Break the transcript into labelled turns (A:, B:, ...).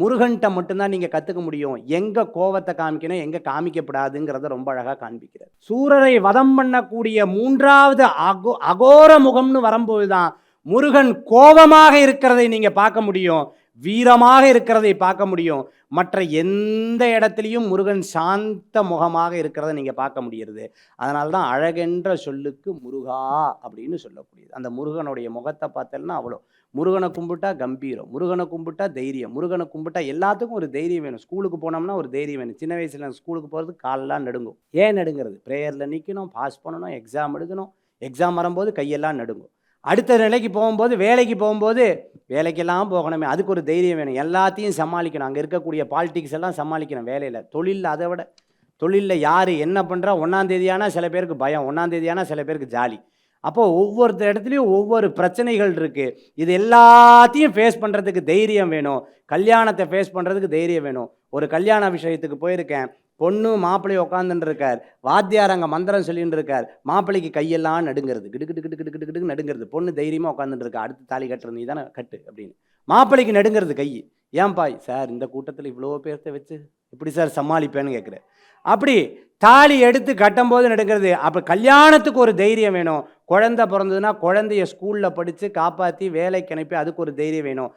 A: முருகன்ட்ட மட்டும்தான் நீங்க கத்துக்க முடியும். எங்க கோவத்த காமிக்கணும், எங்க காமிக்கப்படாதுங்கிறத ரொம்ப அழகா காண்பிக்கிறார். சூரரை வதம் பண்ணக்கூடிய 3வது அகோர முகம்னு வரும்போது தான் முருகன் கோபமாக இருக்கிறதை நீங்க பார்க்க முடியும். வீரமாக இருக்கிறதை பார்க்க முடியும். மற்ற எந்த இடத்திலையும் முருகன் சாந்த முகமாக இருக்கிறத நீங்க பார்க்க முடிகிறது. அதனால தான் அழகென்ற சொல்லுக்கு முருகா அப்படின்னு சொல்லக்கூடியது. அந்த முருகனுடைய முகத்தை பார்த்தேன்னா அவ்வளோ. முருகனை கும்பிட்டா கம்பீரம், முருகனை கும்பிட்டா தைரியம், முருகனை கும்பிட்டா எல்லாத்துக்கும் ஒரு தைரியம் வேணும். ஸ்கூலுக்கு போனோம்னா ஒரு தைரியம் வேணும். சின்ன வயசுல ஸ்கூலுக்கு போகிறது காலெல்லாம் நடுங்கும். ஏன் நடுங்கிறது? ப்ரேயரில் நிற்கணும், பாஸ் பண்ணணும், எக்ஸாம் எழுதணும். எக்ஸாம் வரும்போது கையெல்லாம் நடுங்கும். அடுத்த நிலைக்கு போகும்போது, வேலைக்கு போகும்போது, வேலைக்கெல்லாம் போகணுமே, அதுக்கு ஒரு தைரியம் வேணும். எல்லாத்தையும் சமாளிக்கணும். அங்கே இருக்கக்கூடிய பாலிடிக்ஸ் எல்லாம் சமாளிக்கணும் வேலையில். தொழிலில் அதை விட, தொழிலில் யார் என்ன பண்ணுறா, 1ஆம் தேதியானா சில பேருக்கு பயம், 1ஆம் தேதியானா சில பேருக்கு ஜாலி. அப்போது ஒவ்வொரு இடத்துலையும் ஒவ்வொரு பிரச்சனைகள் இருக்குது. இது எல்லாத்தையும் ஃபேஸ் பண்ணுறதுக்கு தைரியம் வேணும். கல்யாணத்தை ஃபேஸ் பண்ணுறதுக்கு தைரியம் வேணும். ஒரு கல்யாண விஷயத்துக்கு போயிருக்கேன். பொண்ணு மாப்பிள்ளையை உட்காந்துட்டு இருக்கார். வாத்தியார் அங்கே மந்திரம் சொல்லிட்டு இருக்கார். மாப்பிள்ளைக்கு கையெல்லாம் நடுங்கிறது, கிடு கிடு கிடு கிடு கிடு கிடு நடுங்கிறது. பொண்ணு தைரியமாக உட்காந்துட்டு இருக்கா. அடுத்து தாலி கட்டுறது நீ தானே கட்டு அப்படின்னு. மாப்பிள்ளைக்கு நடுங்கிறது கை. ஏன்பா சார் இந்த கூட்டத்தில் இவ்வளோ பேர்த்த வச்சு எப்படி சார் சமாளிப்பேன்னு கேட்குறேன். அப்படி தாலி எடுத்து கட்டும்போது நடுங்கிறது. அப்போ கல்யாணத்துக்கு ஒரு தைரியம் வேணும். குழந்தை பிறந்ததுன்னா குழந்தைய ஸ்கூலில் படித்து காப்பாற்றி வேலைக்கு அனுப்பி அதுக்கு ஒரு தைரியம் வேணும்.